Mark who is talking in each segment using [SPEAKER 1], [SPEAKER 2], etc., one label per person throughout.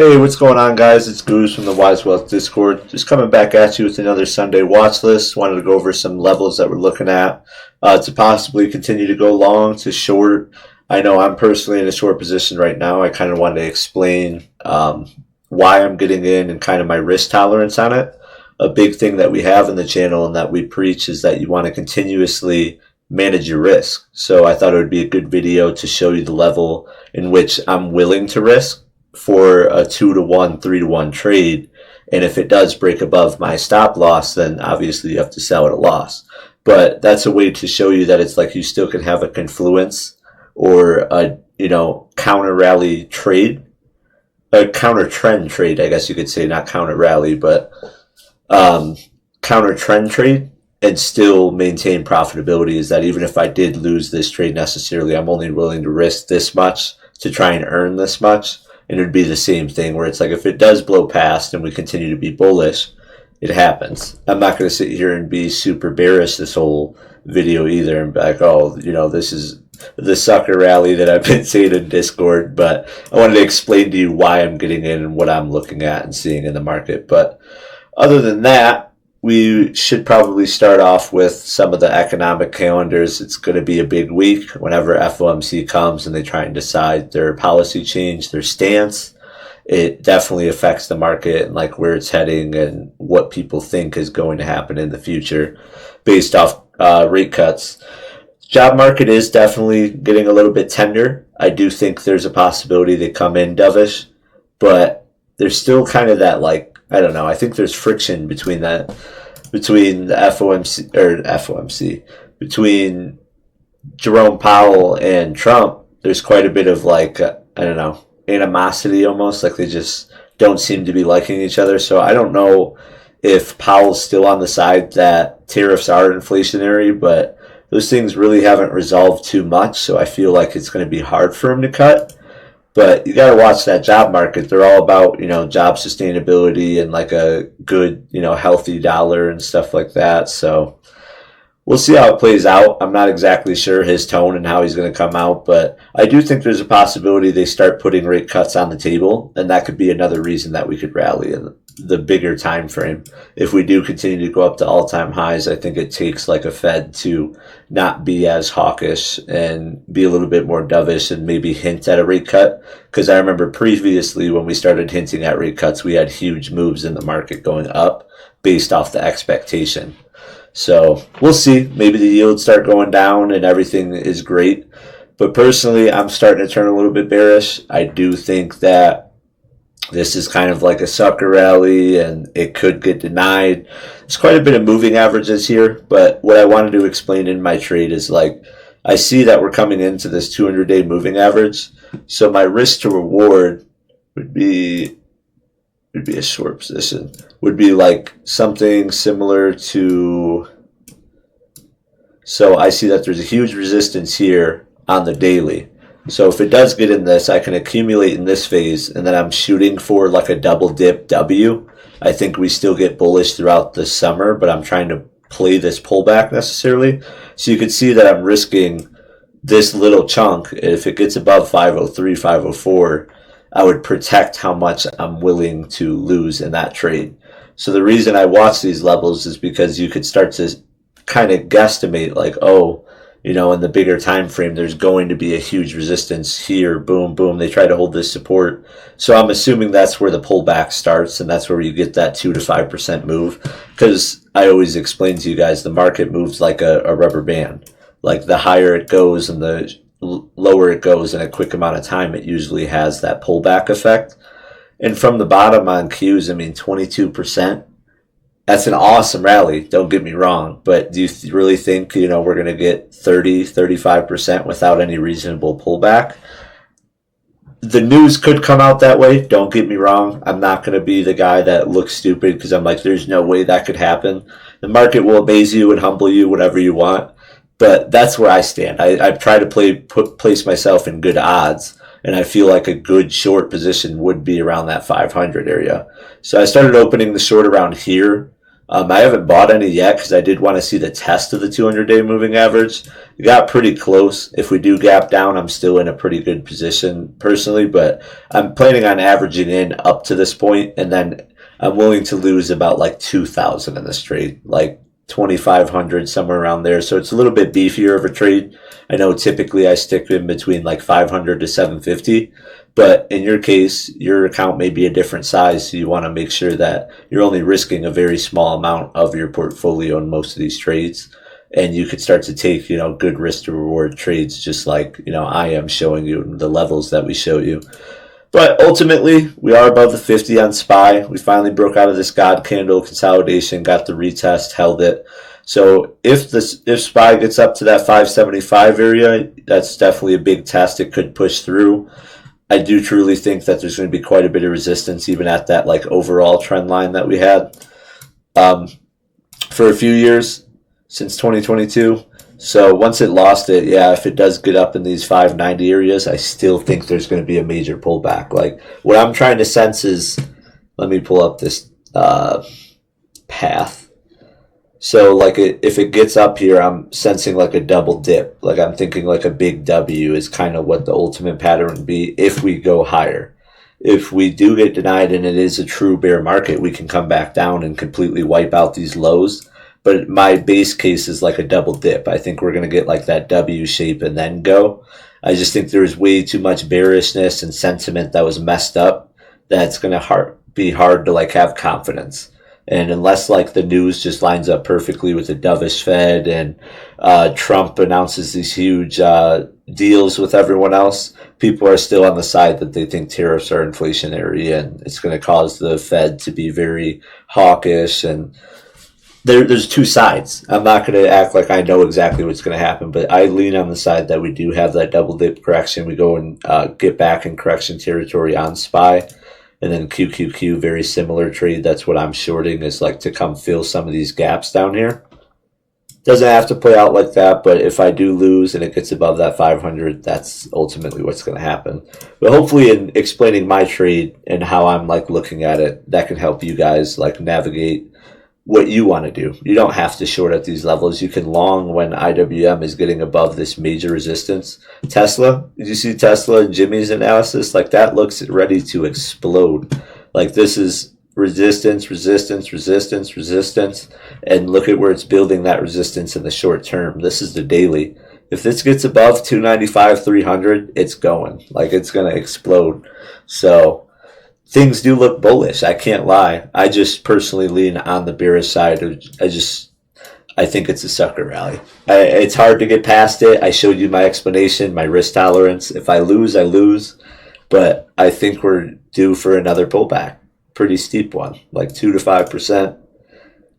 [SPEAKER 1] Hey, what's going on, guys? It's Goose from the Wise Wealth Discord. Just coming back at you with another Sunday watch list. Wanted to go over some levels that we're looking at to possibly continue to go long to short. I know I'm personally in a short position right now. I kind of wanted to explain why I'm getting in and kind of my risk tolerance on it. A big thing that we have in the channel and that we preach is that you want to continuously manage your risk. So I thought it would be a good video to show you the level in which I'm willing to risk for a 2-to-1, 3-to-1 trade. And if it does break above my stop loss, then obviously you have to sell at a loss. But that's a way to show you that it's like you still can have a confluence or a, counter rally trade, a counter trend trade, I guess you could say, not counter rally, but counter trend trade, and still maintain profitability. Is that even if I did lose this trade necessarily, I'm only willing to risk this much to try and earn this much. And it would be the same thing where it's like if it does blow past and we continue to be bullish, it happens. I'm not going to sit here and be super bearish this whole video either and be like, oh, this is the sucker rally that I've been saying in Discord. But I wanted to explain to you why I'm getting in and what I'm looking at and seeing in the market. But other than that, we should probably start off with some of the economic calendars. It's going to be a big week whenever FOMC comes and they try and decide their policy change, their stance. It definitely affects the market and like where it's heading and what people think is going to happen in the future based off rate cuts. Job market is definitely getting a little bit tender. I do think there's a possibility they come in dovish, but there's still kind of that I don't know. I think there's friction between the FOMC, between Jerome Powell and Trump. There's quite a bit of animosity almost. Like they just don't seem to be liking each other. So I don't know if Powell's still on the side that tariffs are inflationary, but those things really haven't resolved too much. So I feel like it's going to be hard for him to cut. But you got to watch that job market. They're all about, job sustainability and like a good, healthy dollar and stuff like that. So we'll see how it plays out. I'm not exactly sure his tone and how he's going to come out, but I do think there's a possibility they start putting rate cuts on the table, and that could be another reason that we could rally in the bigger time frame. If we do continue to go up to all-time highs, I think it takes like a Fed to not be as hawkish and be a little bit more dovish and maybe hint at a rate cut. Because I remember previously when we started hinting at rate cuts, we had huge moves in the market going up based off the expectation. So we'll see. Maybe the yields start going down and everything is great. But personally, I'm starting to turn a little bit bearish. I do think that this is kind of like a sucker rally and it could get denied. There's quite a bit of moving averages here, but what I wanted to explain in my trade is I see that we're coming into this 200-day moving average. So my risk to reward would be a short position. Would be like something similar to, so I see that there's a huge resistance here on the daily. So if it does get in this, I can accumulate in this phase, and then I'm shooting for like a double dip W. I think we still get bullish throughout the summer, but I'm trying to play this pullback necessarily. So you can see that I'm risking this little chunk. If it gets above 503, 504, I would protect how much I'm willing to lose in that trade. So the reason I watch these levels is because you could start to kind of guesstimate in the bigger time frame, there's going to be a huge resistance here. Boom, boom. They try to hold this support. So I'm assuming that's where the pullback starts, and that's where you get that 2 to 5% move. Because I always explain to you guys, the market moves like a rubber band. Like the higher it goes and the lower it goes in a quick amount of time, it usually has that pullback effect. And from the bottom on Qs, 22%. That's an awesome rally, don't get me wrong, but do you really think, we're going to get 30, 35% without any reasonable pullback? The news could come out that way, don't get me wrong. I'm not going to be the guy that looks stupid because I'm like, there's no way that could happen. The market will amaze you and humble you, whatever you want, but that's where I stand. I try to place myself in good odds, and I feel like a good short position would be around that 500 area. So I started opening the short around here. I haven't bought any yet because I did want to see the test of the 200-day moving average. It got pretty close. If we do gap down, I'm still in a pretty good position personally, but I'm planning on averaging in up to this point, and then I'm willing to lose about like 2,000 in this trade, like 2,500, somewhere around there. So it's a little bit beefier of a trade. I know typically I stick in between like 500 to 750. But in your case, your account may be a different size, so you want to make sure that you're only risking a very small amount of your portfolio in most of these trades. And you could start to take, good risk to reward trades, just like, I am showing you the levels that we show you. But ultimately, we are above the 50 on SPY. We finally broke out of this God candle consolidation, got the retest, held it. So if SPY gets up to that 575 area, that's definitely a big test. It could push through. I do truly think that there's going to be quite a bit of resistance even at that like overall trend line that we had for a few years since 2022. So once it lost it, yeah, if it does get up in these 590 areas, I still think there's going to be a major pullback. Like what I'm trying to sense is, let me pull up this path. So like if it gets up here, I'm sensing like a double dip. Like I'm thinking like a big W is kind of what the ultimate pattern would be if we go higher. If we do get denied and it is a true bear market, we can come back down and completely wipe out these lows. But my base case is like a double dip. I think we're going to get like that W shape and then go. I just think there's way too much bearishness and sentiment that was messed up that's going to be hard to like have confidence. And unless like the news just lines up perfectly with the dovish Fed and Trump announces these huge deals with everyone else, people are still on the side that they think tariffs are inflationary and it's going to cause the Fed to be very hawkish. And there's two sides. I'm not going to act like I know exactly what's going to happen, but I lean on the side that we do have that double dip correction. We go and get back in correction territory on SPY. And then QQQ, very similar trade. That's what I'm shorting, is like to come fill some of these gaps down here. Doesn't have to play out like that, but if I do lose and it gets above that 500, that's ultimately what's going to happen. But hopefully in explaining my trade and how I'm like looking at it, that can help you guys like navigate what you want to do. You don't have to short at these levels. You can long when IWM is getting above this major resistance. Tesla, did you see Tesla and Jimmy's analysis? Like that looks ready to explode. Like this is resistance, resistance, resistance, resistance. And look at where it's building that resistance in the short term. This is the daily. If this gets above 295, 300, it's going. Like it's going to explode. So things do look bullish. I can't lie. I just personally lean on the bearish side. I think it's a sucker rally. It's hard to get past it. I showed you my explanation, my risk tolerance. If I lose, I lose. But I think we're due for another pullback. Pretty steep one, like 2 to 5%.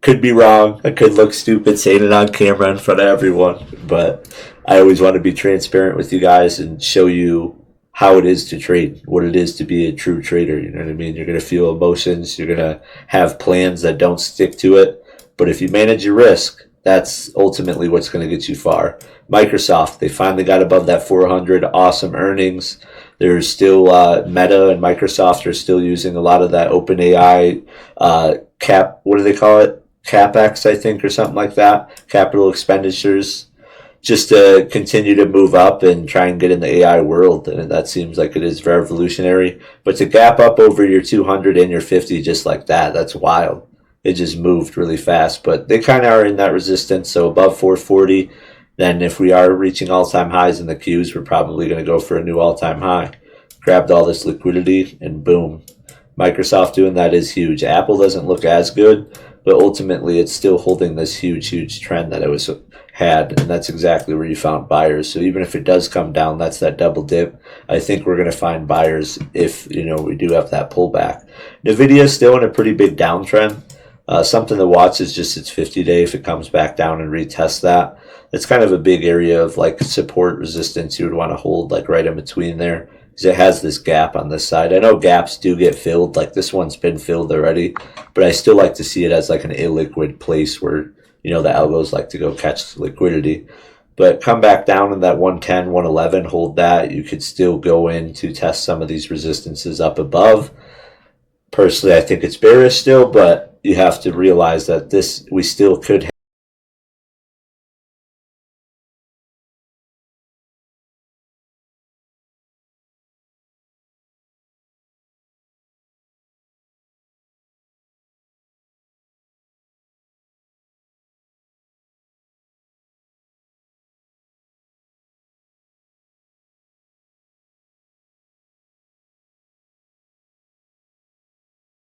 [SPEAKER 1] Could be wrong. I could look stupid saying it on camera in front of everyone. But I always want to be transparent with you guys and show you how it is to trade, what it is to be a true trader. You know what I mean? You're going to feel emotions. You're going to have plans that don't stick to it. But if you manage your risk, that's ultimately what's going to get you far. Microsoft, they finally got above that 400. Awesome earnings. There's still Meta and Microsoft are still using a lot of that OpenAI what do they call it? CapEx, I think, or something like that. Capital expenditures, just to continue to move up and try and get in the AI world. And that seems like it is revolutionary. But to gap up over your 200 and your 50 just like that, that's wild. It just moved really fast. But they kind of are in that resistance. So above 440, then if we are reaching all-time highs in the Qs, we're probably going to go for a new all-time high. Grabbed all this liquidity and boom. Microsoft doing that is huge. Apple doesn't look as good, but ultimately it's still holding this huge trend that it had, and that's exactly where you found buyers. So even if it does come down, that's that double dip. I think we're going to find buyers if we do have that pullback. Nvidia is still in a pretty big downtrend. Something to watch is just its 50-day. If it comes back down and retests that, it's kind of a big area of like support resistance you would want to hold like right in between there, because it has this gap on this side. I know gaps do get filled, like this one's been filled already, but I still like to see it as like an illiquid place where the algos like to go catch liquidity. But come back down in that 110, 111, hold that. You could still go in to test some of these resistances up above. Personally, I think it's bearish still, but you have to realize that we still could